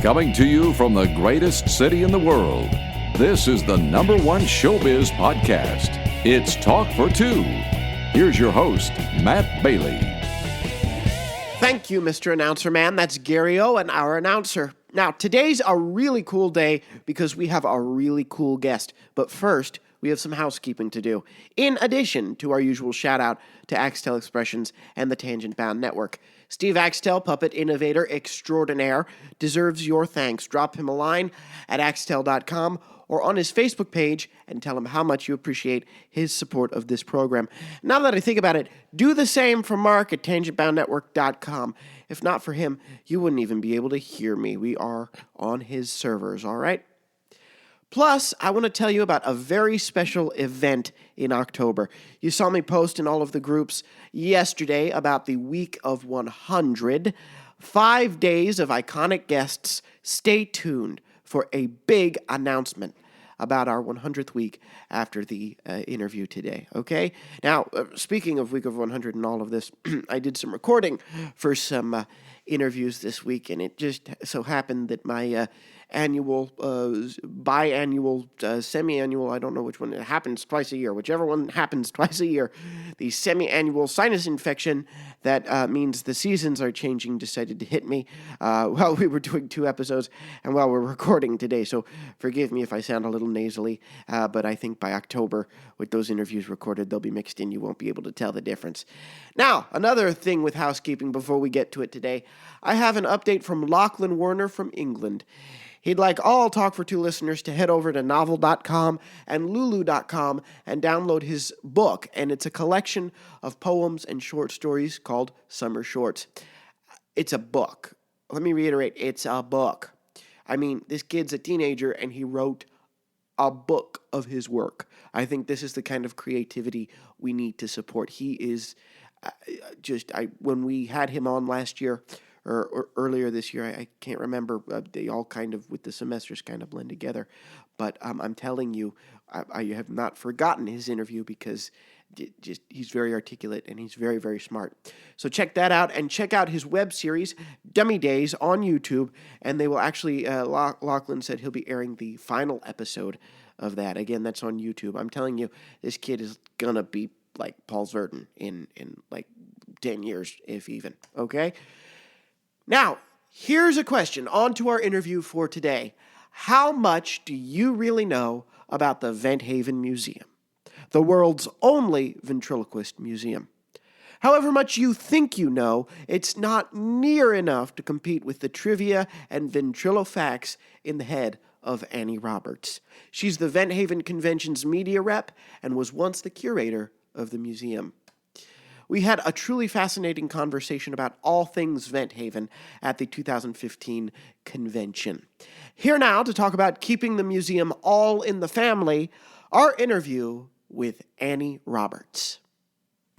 Coming to you from the greatest city in the world, this is the #1 showbiz podcast. It's Talk for Two. Here's your host, Matt Bailey. Thank you, Mr. Announcer Man. That's Gary Owen, our announcer. Now, today's a really cool day because we have a really cool guest. But first, we have some housekeeping to do. In addition to our usual shout-out to Axtel Expressions and the Tangent Bound Network. Steve Axtel, puppet innovator extraordinaire, deserves your thanks. Drop him a line at axtel.com or on his Facebook page and tell him how much you appreciate his support of this program. Now that I think about it, do the same for Mark at tangentboundnetwork.com. If not for him, you wouldn't even be able to hear me. We are on his servers, all right? Plus, I want to tell you about a very special event in October. You saw me post in all of the groups yesterday about the Week of 100. 5 days of iconic guests. Stay tuned for a big announcement about our 100th week after the interview today, okay? Now, speaking of Week of 100 and all of this, I did some recording for some interviews this week, and it just so happened that my annual, biannual, semi-annual, I don't know which one, it happens twice a year, whichever one happens twice a year, the semi-annual sinus infection that means the seasons are changing decided to hit me while we were doing 2 episodes and while we're recording today, so forgive me if I sound a little nasally, but I think by October, with those interviews recorded, they'll be mixed in, you won't be able to tell the difference. Now, another thing with housekeeping before we get to it today, I have an update from Lachlan Werner from England. He'd like all Talk for Two listeners to head over to novel.com and lulu.com and download his book, and it's a collection of poems and short stories called Summer Shorts. It's a book. Let me reiterate, it's a book. I mean, this kid's a teenager, and he wrote a book of his work. I think this is the kind of creativity we need to support. He is when we had him on last year, or earlier this year, I can't remember, they all kind of, with the semesters, kind of blend together, but I'm telling you, I have not forgotten his interview because he's very articulate and he's very, very smart. So check that out, and check out his web series, Dummy Days, on YouTube, and they will actually, Lachlan said he'll be airing the final episode of that. Again, that's on YouTube. I'm telling you, this kid is gonna be like Paul Zerton in like 10 years, if even, okay? Now, here's a question. On to our interview for today. How much do you really know about the Vent Haven Museum, the world's only ventriloquist museum? However much you think you know, it's not near enough to compete with the trivia and ventrilo facts in the head of Annie Roberts. She's the Vent Haven Convention's media rep and was once the curator of the museum. We had a truly fascinating conversation about all things Vent Haven at the 2015 convention. Here now to talk about keeping the museum all in the family, our interview with Annie Roberts.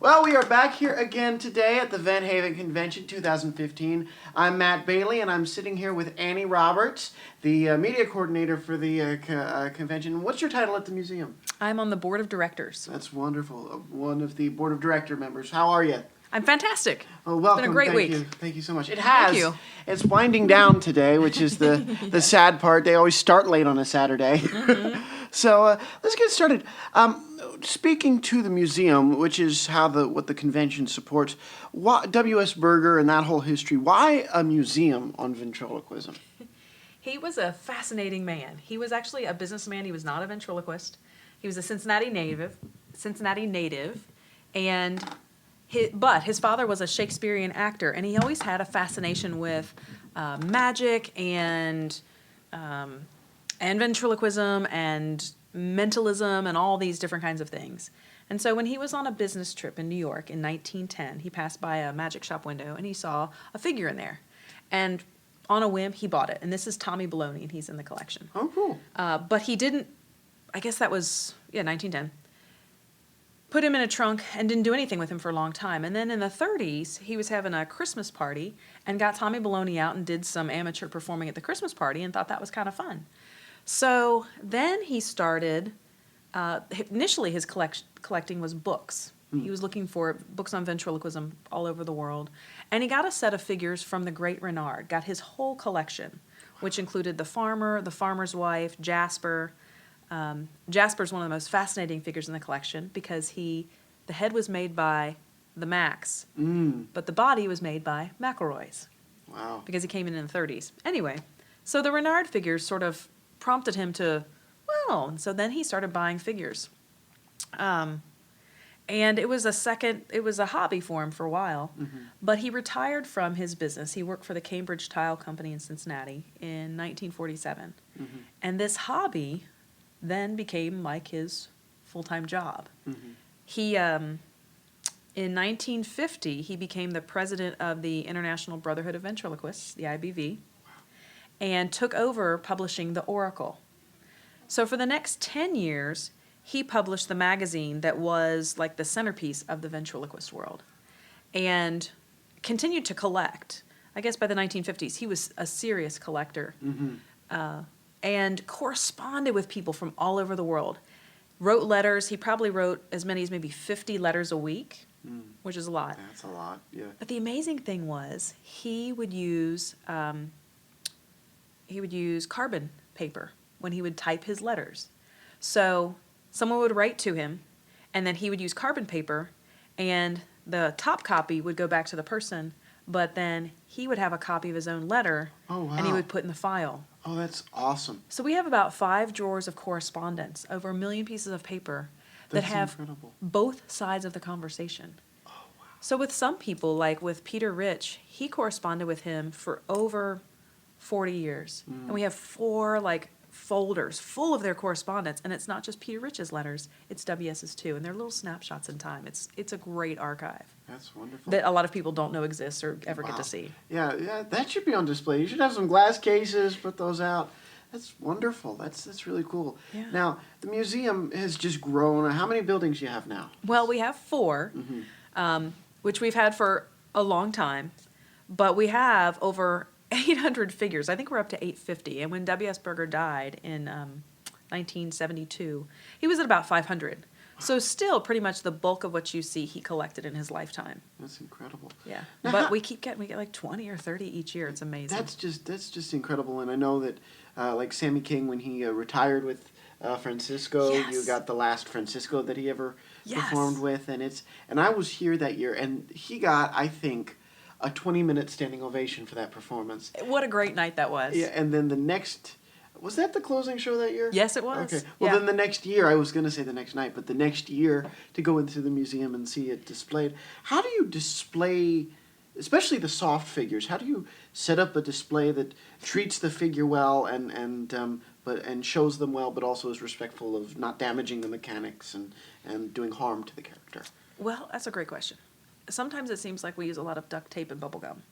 Well, we are back here again today at the Vent Haven Convention 2015. I'm Matt Bailey, and I'm sitting here with Annie Roberts, the media coordinator for the convention. What's your title at the museum? I'm on the board of directors. That's wonderful. One of the board of director members. How are you? I'm fantastic. Oh, welcome. It's been a great week. Thank you so much. It has. Thank you. It's winding down today, which is the sad part. They always start late on a Saturday. Mm-hmm. So let's get started. Speaking to the museum, which is what the convention supports, W.S. Berger and that whole history, why a museum on ventriloquism? He was a fascinating man. He was actually a businessman. He was not a ventriloquist. He was a Cincinnati native, but his father was a Shakespearean actor, and he always had a fascination with magic and ventriloquism and mentalism and all these different kinds of things. And so when he was on a business trip in New York in 1910, he passed by a magic shop window and he saw a figure in there. And on a whim, he bought it. And this is Tommy Baloney, and he's in the collection. Oh, cool. But he didn't, I guess that was, 1910. Put him in a trunk and didn't do anything with him for a long time. And then in the 30s, he was having a Christmas party and got Tommy Baloney out and did some amateur performing at the Christmas party and thought that was kind of fun. So then he started, initially his collecting was books. He was looking for books on ventriloquism all over the world. And he got a set of figures from the great Renard, got his whole collection, which included the farmer, the farmer's wife, Jasper. Jasper's one of the most fascinating figures in the collection because the head was made by the Macs, but the body was made by McElroy's. Wow. Because he came in the 30s. Anyway, so the Renard figures sort of prompted him to, and so then he started buying figures. And it was a hobby for him for a while, but he retired from his business. He worked for the Cambridge Tile Company in Cincinnati in 1947. And this hobby then became like his full-time job. He, in 1950, he became the president of the International Brotherhood of Ventriloquists, the IBV, and took over publishing The Oracle. So for the next 10 years, he published the magazine that was like the centerpiece of the ventriloquist world and continued to collect. I guess by the 1950s, he was a serious collector and corresponded with people from all over the world. Wrote letters. He probably wrote as many as maybe 50 letters a week, which is a lot. That's a lot, yeah. But the amazing thing was he would use carbon paper when he would type his letters. So someone would write to him, and then he would use carbon paper, and the top copy would go back to the person, but then he would have a copy of his own letter, and he would put in the file. Oh, that's awesome. So we have about 5 drawers of correspondence, over 1 million pieces of paper that have both sides of the conversation. Oh, wow. So with some people, like with Peter Rich, he corresponded with him for over 40 years. And we have 4 folders full of their correspondence, and it's not just Peter Rich's letters, it's WS's too, and they're little snapshots in time. It's a great archive. That's wonderful. That a lot of people don't know exists or ever get to see. Yeah, that should be on display. You should have some glass cases, put those out. That's wonderful. That's really cool. Yeah. Now, the museum has just grown. How many buildings do you have now? Well, we have 4, which we've had for a long time, but we have over 800 figures. I think we're up to 850. And when W.S. Berger died in 1972, he was at about 500. So still pretty much the bulk of what you see he collected in his lifetime. That's incredible. Yeah. Now, But we get like 20 or 30 each year. It's amazing. That's just incredible. And I know that like Sammy King, when he retired with Francisco, Yes. you got the last Francisco that he ever Yes. performed with. And I was here that year, and he got, I think, a 20-minute standing ovation for that performance. What a great night that was. Yeah, and then the next... Was that the closing show that year? Yes, it was. Okay. Well, Yeah. then the next year, I was going to say the next night, but the next year to go into the museum and see it displayed. How do you display, especially the soft figures, how do you set up a display that treats the figure well and shows them well, but also is respectful of not damaging the mechanics and doing harm to the character? Well, that's a great question. Sometimes it seems like we use a lot of duct tape and bubble gum.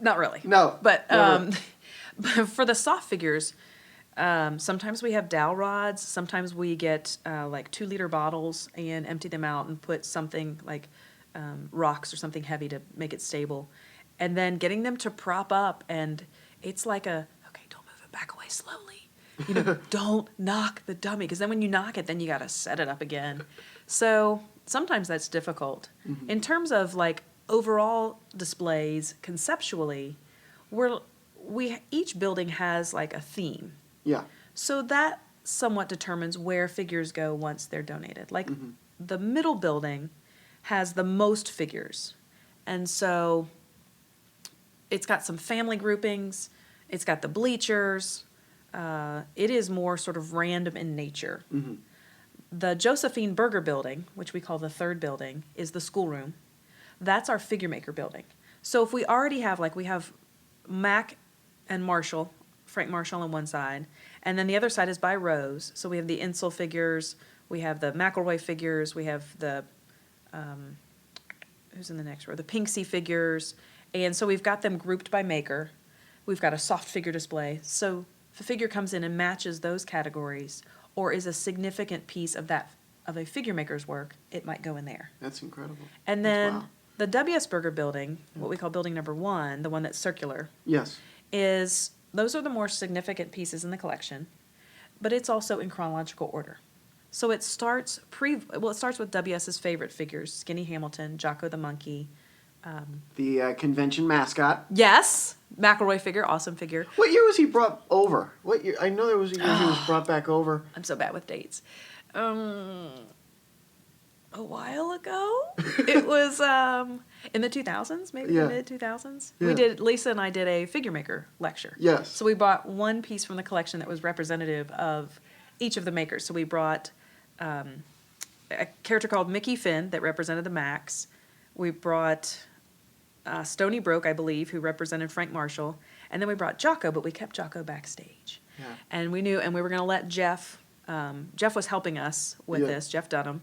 Not really. No. But for the soft figures, sometimes we have dowel rods. Sometimes we get 2-liter bottles and empty them out and put something like rocks or something heavy to make it stable. And then getting them to prop up, and it's like okay, don't move it, back away slowly. Don't knock the dummy, because then when you knock it, then you got to set it up again. So sometimes that's difficult. Mm-hmm. In terms of overall displays, conceptually, each building has a theme. Yeah. So that somewhat determines where figures go once they're donated. The middle building has the most figures. And so it's got some family groupings, it's got the bleachers, it is more sort of random in nature. Mm-hmm. The Josephine Berger building, which we call the third building, is the schoolroom. That's our figure maker building. So if we already have, we have Mac and Marshall, Frank Marshall on one side, and then the other side is by rows. So we have the Insel figures, we have the McElroy figures, we have the, who's in the next row? The Pinksy figures. And so we've got them grouped by maker. We've got a soft figure display. So if a figure comes in and matches those categories, or is a significant piece of a figure maker's work, it might go in there. That's incredible. And then Wow. the W.S. Berger building, what we call building number 1, the one that's circular, Yes. those are the more significant pieces in the collection, but it's also in chronological order. So it starts with W.S.'s favorite figures, Skinny Hamilton, Jocko the Monkey. The convention mascot. Yes, McElroy figure, awesome figure. What year was he brought over? What year? I know there was a year he was brought back over. I'm so bad with dates. A while ago. It was in the 2000s, maybe the mid 2000s. Yeah. Lisa and I did a figure maker lecture. Yes. So we brought one piece from the collection that was representative of each of the makers. So we brought a character called Mickey Finn that represented the Max. We brought Stony Broke, I believe, who represented Frank Marshall. And then we brought Jocko, but we kept Jocko backstage. Yeah. And we were going to let Jeff, Jeff was helping us with this, Jeff Dunham.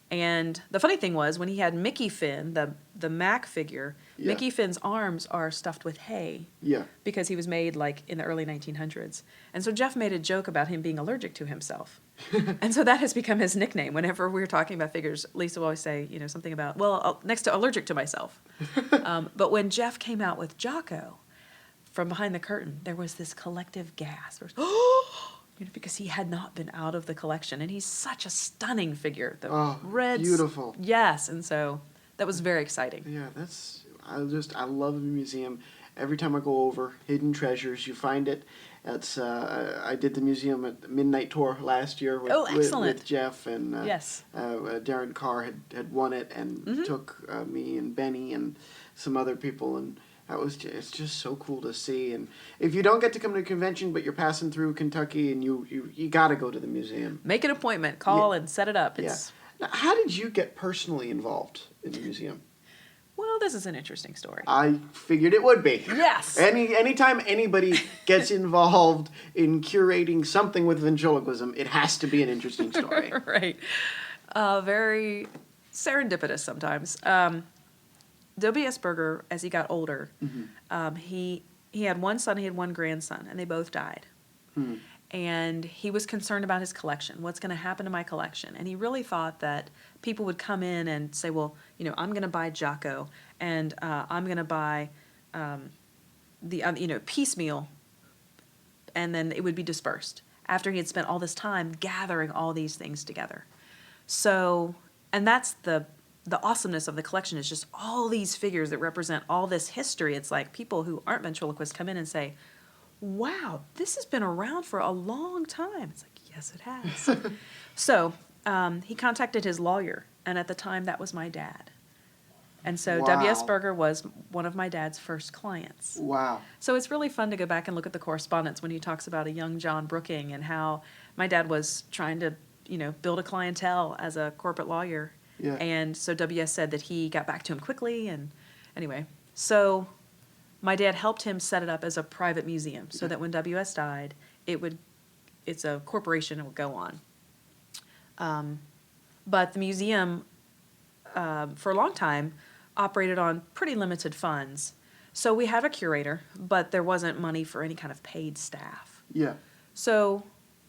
And the funny thing was, when he had Mickey Finn, the Mac figure, Mickey Finn's arms are stuffed with hay. Yeah. Because he was made like in the early 1900s. And so Jeff made a joke about him being allergic to himself. And so that has become his nickname. Whenever we're talking about figures, Lisa will always say, something about, next to allergic to myself. But when Jeff came out with Jocko, from behind the curtain, there was this collective gasp. Because he had not been out of the collection. And he's such a stunning figure. The red, beautiful. Yes, and so that was very exciting. Yeah, I love the museum. Every time I go over, Hidden Treasures, you find it. It's I did the museum at Midnight Tour last year with Jeff, and Darren Carr had won it and took me and Benny and some other people, and it's just so cool to see. And if you don't get to come to a convention, but you're passing through Kentucky, and you got to go to the museum. Make an appointment, call and set it up. Now, how did you get personally involved in the museum? Well, this is an interesting story. I figured it would be. Yes. Anytime anybody gets involved in curating something with ventriloquism, it has to be an interesting story. Right. Very serendipitous sometimes. W.S. Berger, as he got older, he had one son, he had one grandson, and they both died. And he was concerned about his collection. What's going to happen to my collection? And he really thought that people would come in and say, well, I'm going to buy Jocko, and I'm going to buy piecemeal, and then it would be dispersed after he had spent all this time gathering all these things together. So, and that's the awesomeness of the collection, is just all these figures that represent all this history. It's like people who aren't ventriloquists come in and say, wow, this has been around for a long time. It's like, yes, it has. So he contacted his lawyer, and at the time, that was my dad. And so W.S. Berger was one of my dad's first clients. Wow. So it's really fun to go back and look at the correspondence when he talks about a young John Brooking and how my dad was trying to, build a clientele as a corporate lawyer. Yeah. And so W.S. said that he got back to him quickly. And anyway, so my dad helped him set it up as a private museum so that when W.S. died, it's a corporation, it would go on. But the museum, for a long time, operated on pretty limited funds. So we had a curator, but there wasn't money for any kind of paid staff. Yeah. So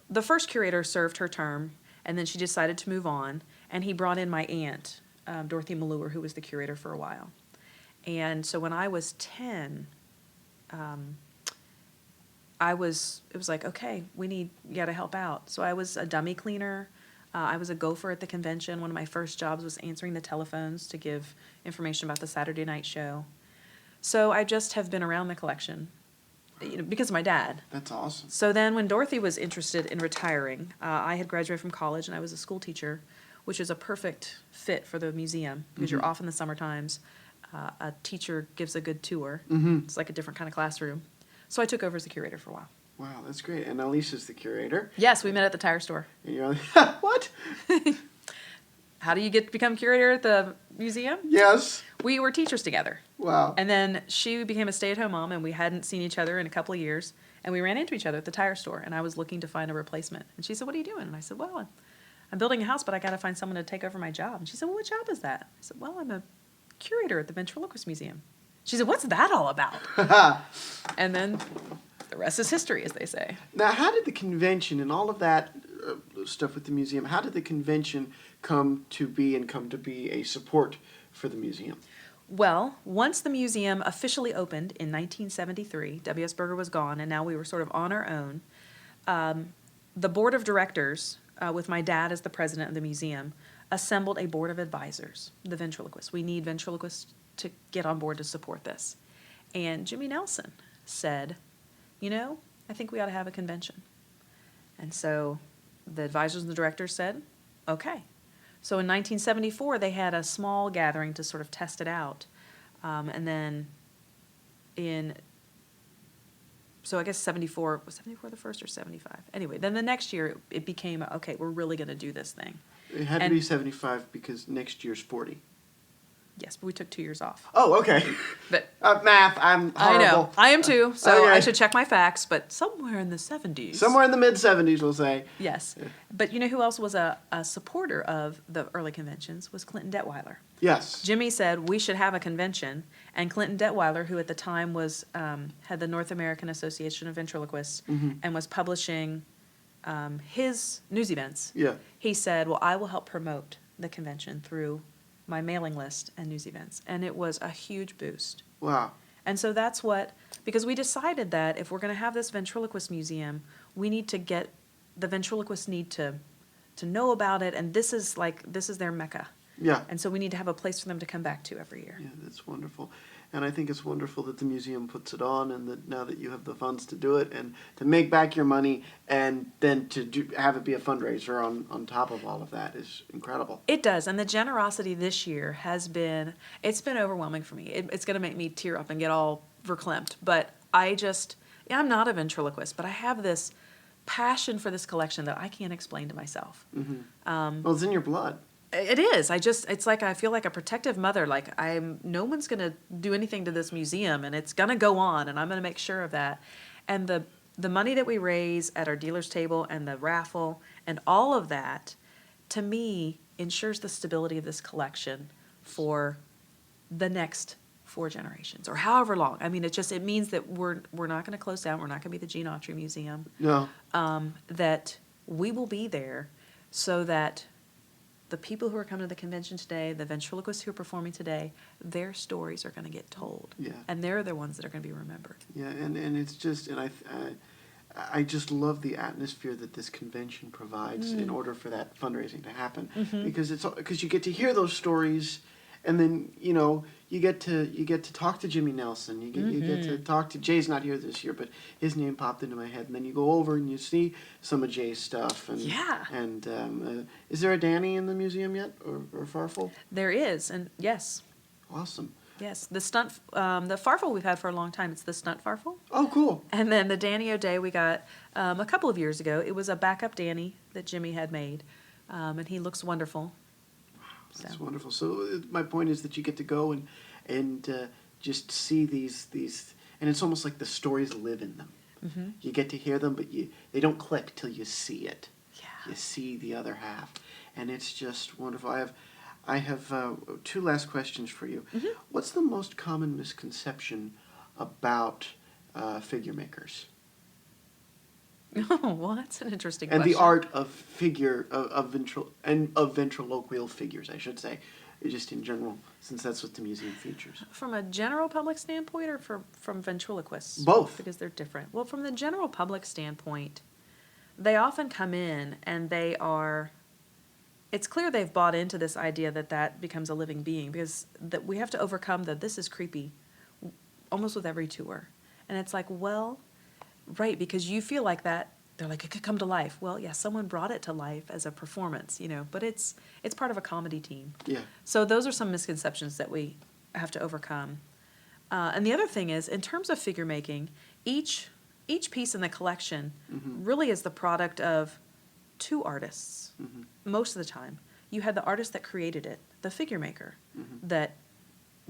the first curator served her term, and then she decided to move on, and he brought in my aunt, Dorothy Malure, who was the curator for a while. And so when I was 10, it was like, okay, you got to help out. So I was a dummy cleaner. I was a gopher at the convention. One of my first jobs was answering the telephones to give information about the Saturday night show. So I just have been around the collection, because of my dad. That's awesome. So then when Dorothy was interested in retiring, I had graduated from college and I was a school teacher, which is a perfect fit for the museum because you're off in the summer times. A teacher gives a good tour. It's like a different kind of classroom. So I took over as the curator for a while. Wow, that's great. And Alicia's the curator. Yes, we met at the tire store. And you're like, what? How do you get to become curator at the museum? Yes. We were teachers together. Wow. And then she became a stay-at-home mom, and we hadn't seen each other in a couple of years. And we ran into each other at the tire store, and I was looking to find a replacement. And she said, what are you doing? And I said, well, I'm building a house, but I got to find someone to take over my job. And she said, well, what job is that? I said, well, I'm a curator at the Ventriloquist Museum. She said, what's that all about? And then the rest is history, as they say. Now, how did the convention and all of that stuff with the museum, how did the convention come to be a support for the museum? Well, once the museum officially opened in 1973, W.S. Berger was gone, and now we were sort of on our own. The board of directors, with my dad as the president of the museum, assembled a board of advisors, the ventriloquists. We need ventriloquists to get on board to support this. And Jimmy Nelson said, I think we ought to have a convention. And so the advisors and the directors said, okay. So in 1974, they had a small gathering to sort of test it out. And then so I guess 74, was 74 the first or 75? Anyway, then the next year it became, okay, we're really going to do this thing. It had to be 75 because next year's 40. Yes, but we took 2 years off. Oh, okay. But math, I'm horrible. I know. I am too, so Okay. I should check my facts, but somewhere in the 70s. Somewhere in the mid-70s, we'll say. Yes. But you know who else was a supporter of the early conventions was Clinton Detweiler. Yes. Jimmy said we should have a convention, and Clinton Detweiler, who at the time was had the North American Association of Ventriloquists and was publishing his news events, he said, well, I will help promote the convention through my mailing list and news events. And it was a huge boost. Wow. And so that's because we decided that if we're going to have this ventriloquist museum, we need to get, the ventriloquists need to know about it, and this is their mecca. Yeah. And so we need to have a place for them to come back to every year. Yeah, that's wonderful. And I think it's wonderful that the museum puts it on, and that now that you have the funds to do it and to make back your money, and then to have it be a fundraiser on top of all of that is incredible. It does. And the generosity this year it's been overwhelming for me. It's going to make me tear up and get all verklempt. But I'm not a ventriloquist, but I have this passion for this collection that I can't explain to myself. Well, it's in your blood. It is. It's like I feel like a protective mother. Like no one's going to do anything to this museum, and it's going to go on, and I'm going to make sure of that. And the money that we raise at our dealer's table and the raffle and all of that, to me, ensures the stability of this collection for the next 4 generations or however long. I mean, it means that we're not going to close down. We're not going to be the Gene Autry Museum. No. That we will be there so that the people who are coming to the convention today, the ventriloquists who are performing today, their stories are going to get told. Yeah. And they're the ones that are going to be remembered. Yeah, and it's just, and I just love the atmosphere that this convention provides in order for that fundraising to happen, because you get to hear those stories, and then you get to talk to Jimmy Nelson. You get to talk to Jay's not here this year, but his name popped into my head, and then you go over and you see some of Jay's stuff. And, Yeah. And is there a Danny in the museum yet, or Farfel? There is, and yes. Awesome. Yes, the Farfel we've had for a long time. It's the stunt Farfel. Oh, cool. And then the Danny O'Day we got a couple of years ago. It was a backup Danny that Jimmy had made, and he looks wonderful. That's wonderful. So my point is that you get to go and just see these, and it's almost like the stories live in them. Mm-hmm. You get to hear them, but they don't click till you see it. Yeah. You see the other half, and it's just wonderful. I have 2 last questions for you. Mm-hmm. What's the most common misconception about figure makers? Oh, well, that's an interesting and question. the art of ventriloquial figures, I should say, just in general, since that's what the museum features. From a general public standpoint, or from ventriloquists? Both. Because they're different. Well, from the general public standpoint, they often come in and it's clear they've bought into this idea that becomes a living being, because that we have to overcome this is creepy almost with every tour. And it's like, well, right, because you feel like that, they're like, it could come to life. Well, yeah, someone brought it to life as a performance, but it's part of a comedy team. Yeah. So those are some misconceptions that we have to overcome. And the other thing is, in terms of figure making, each piece in the collection really is the product of 2 artists most of the time. You had the artist that created it, the figure maker, that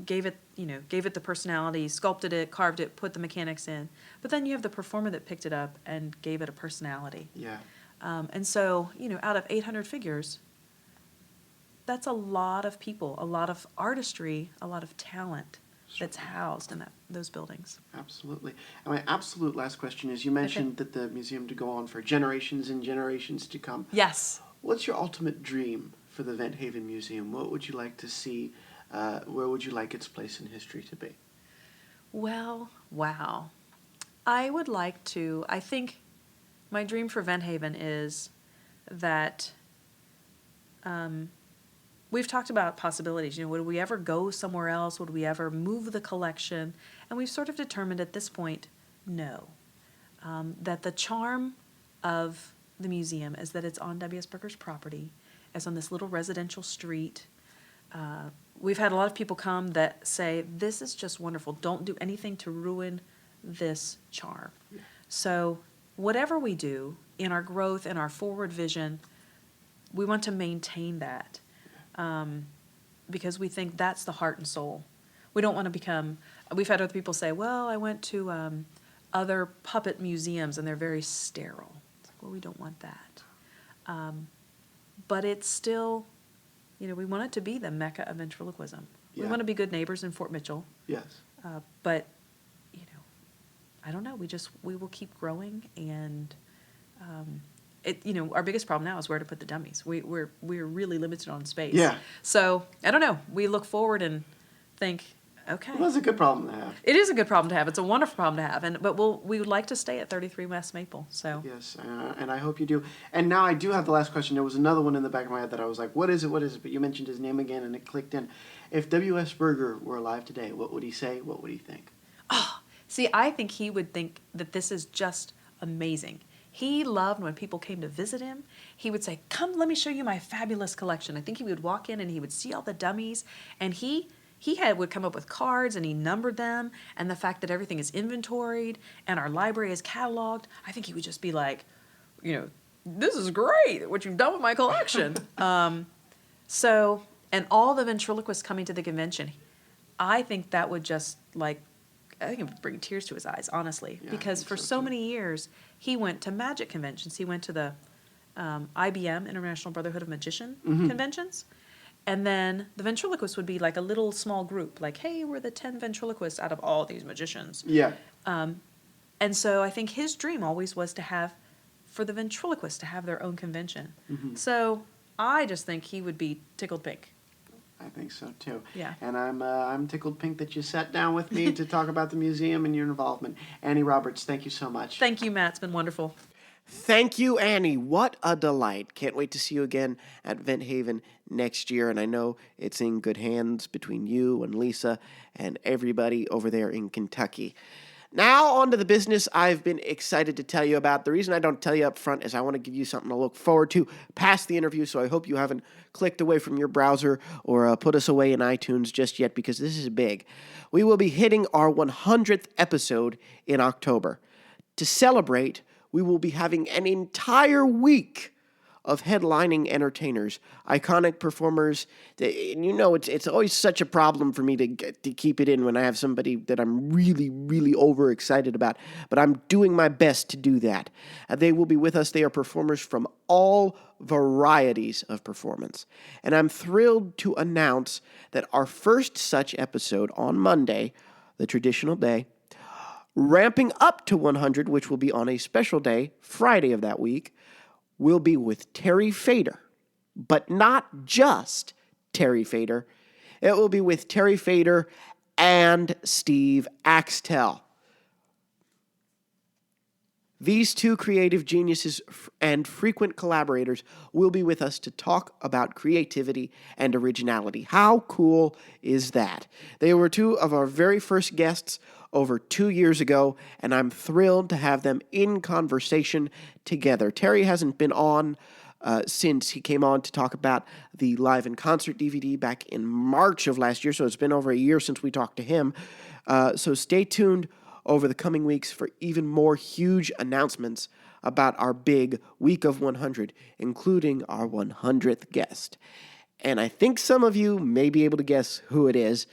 gave it the personality, sculpted it, carved it, put the mechanics in. But then you have the performer that picked it up and gave it a personality. Yeah. And so, out of 800 figures, that's a lot of people, a lot of artistry, a lot of talent that's housed in those buildings. Absolutely. And my absolute last question is, you mentioned that the museum to go on for generations and generations to come. Yes. What's your ultimate dream for the Vent Haven Museum? What would you like to see? Where would you like its place in history to be? Well, wow. I think my dream for Vent Haven is that we've talked about possibilities. Would we ever go somewhere else? Would we ever move the collection? And we've sort of determined at this point know that the charm of the museum is that it's on W.S. Burger's property. It's on this little residential street. We've had a lot of people come that say, this is just wonderful. Don't do anything to ruin this charm. Yeah. So whatever we do in our growth and our forward vision, we want to maintain that because we think that's the heart and soul. We don't want to become, we've had other people say, well, I went to other puppet museums and they're very sterile. It's like, well, we don't want that. But it's still, we want it to be the mecca of ventriloquism. Yeah. We want to be good neighbors in Fort Mitchell. Yes. But, I don't know. We will keep growing, and our biggest problem now is where to put the dummies. We're really limited on space. Yeah. So I don't know. We look forward and think, okay. Well, that's a good problem to have. It is a good problem to have. It's a wonderful problem to have. But we would like to stay at 33 West Maple. So yes, and I hope you do. And now I do have the last question. There was another one in the back of my head that I was like, what is it? What is it? But you mentioned his name again, and it clicked in. If W.S. Burger were alive today, what would he say? What would he think? Oh, see, I think he would think that this is just amazing. He loved when people came to visit him. He would say, come, let me show you my fabulous collection. I think he would walk in and he would see all the dummies, and he would come up with cards and he numbered them, and the fact that everything is inventoried and our library is cataloged, I think he would just be like, this is great what you've done with my collection. And all the ventriloquists coming to the convention, I think that would just I think it would bring tears to his eyes, honestly, because for so many years he went to magic conventions. He went to the IBM, International Brotherhood of Magician conventions. And then the ventriloquist would be like a little small group, like, hey, we're the 10 ventriloquists out of all these magicians. Yeah. And so I think his dream always was for the ventriloquists to have their own convention. Mm-hmm. So I just think he would be tickled pink. I think so, too. Yeah. And I'm tickled pink that you sat down with me to talk about the museum and your involvement. Annie Roberts, thank you so much. Thank you, Matt. It's been wonderful. Thank you, Annie. What a delight. Can't wait to see you again at Vent Haven next year. And I know it's in good hands between you and Lisa and everybody over there in Kentucky. Now, on to the business I've been excited to tell you about. The reason I don't tell you up front is I want to give you something to look forward to past the interview, so I hope you haven't clicked away from your browser or put us away in iTunes just yet, because this is big. We will be hitting our 100th episode in October. To celebrate, we will be having an entire week of headlining entertainers, iconic performers. It's always such a problem for me to keep it in when I have somebody that I'm really, really overexcited about. But I'm doing my best to do that. They will be with us. They are performers from all varieties of performance. And I'm thrilled to announce that our first such episode on Monday, the traditional day, ramping up to 100, which will be on a special day, Friday of that week, will be with Terry Fader, but not just Terry Fader. It will be with Terry Fader and Steve Axtell. These two creative geniuses and frequent collaborators will be with us to talk about creativity and originality. How cool is that? They were two of our very first guests over 2 years ago, and I'm thrilled to have them in conversation together. Terry hasn't been on since he came on to talk about the Live in Concert DVD back in March of last year, so it's been over a year since we talked to him. So stay tuned over the coming weeks for even more huge announcements about our big Week of 100, including our 100th guest. And I think some of you may be able to guess who it is,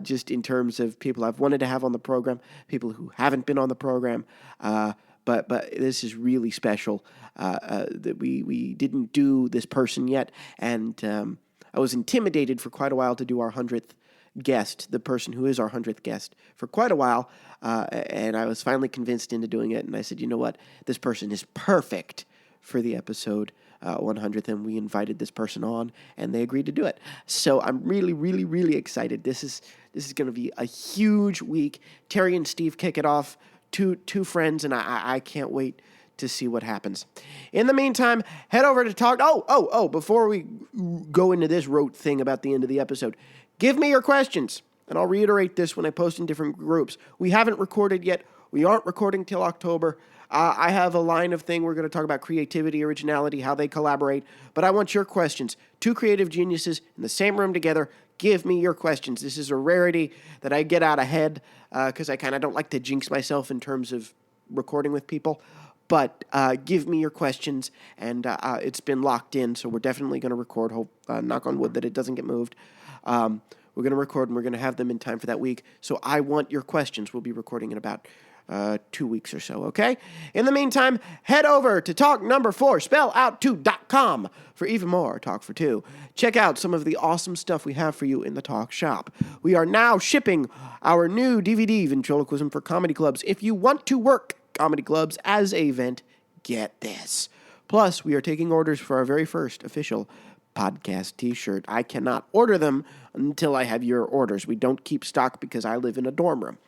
just in terms of people I've wanted to have on the program, people who haven't been on the program. But this is really special that we didn't do this person yet. And I was intimidated for quite a while to do our 100th guest, the person who is our 100th guest, for quite a while. And I was finally convinced into doing it. And I said, you know what? This person is perfect for the episode 100th, and we invited this person on, and they agreed to do it. So I'm really, really, really excited. This is going to be a huge week. Terry and Steve kick it off, two friends, and I can't wait to see what happens. In the meantime, head over to talk. Before we go into this rote thing about the end of the episode, give me your questions, and I'll reiterate this when I post in different groups. We haven't recorded yet We aren't recording till October. I have a line of thing. We're going to talk about creativity, originality, how they collaborate. But I want your questions. Two creative geniuses in the same room together. Give me your questions. This is a rarity that I get out ahead because I kind of don't like to jinx myself in terms of recording with people. But give me your questions, and it's been locked in, so we're definitely going to record. Knock on wood that it doesn't get moved. We're going to record, and we're going to have them in time for that week. So I want your questions. We'll be recording in about 2 weeks or so, okay? In the meantime, head over to talk4, spellout2.com for even more Talk for Two. Check out some of the awesome stuff we have for you in the Talk shop. We are now shipping our new DVD, Ventriloquism for Comedy Clubs. If you want to work comedy clubs as a vent, get this. Plus, we are taking orders for our very first official podcast t-shirt. I cannot order them until I have your orders. We don't keep stock because I live in a dorm room.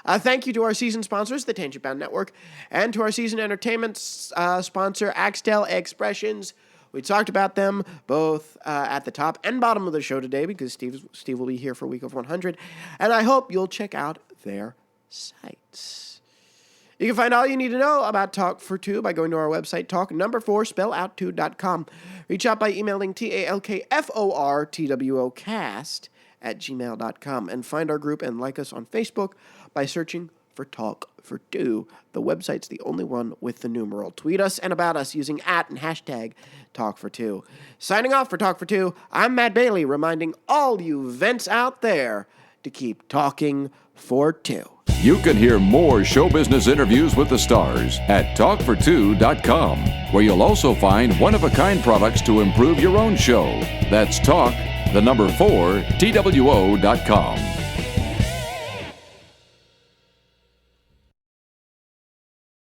Thank you to our season sponsors, the Tangent Bound Network, and to our season entertainment sponsor, Axtel Expressions. We talked about them both at the top and bottom of the show today because Steve will be here for week of 100, and I hope you'll check out their sites. You can find all you need to know about Talk for Two by going to our website, talk4, spellout2.com. Reach out by emailing talkfortwocast@gmail.com and find our group and like us on Facebook by searching for Talk for Two. The website's the only one with the numeral. Tweet us and about us using @ and hashtag Talk for Two. Signing off for Talk for Two, I'm Matt Bailey, reminding all you vents out there to keep talking for two. You can hear more show business interviews with the stars at talkfor2.com, where you'll also find one-of-a-kind products to improve your own show. That's talk4, TWO.com.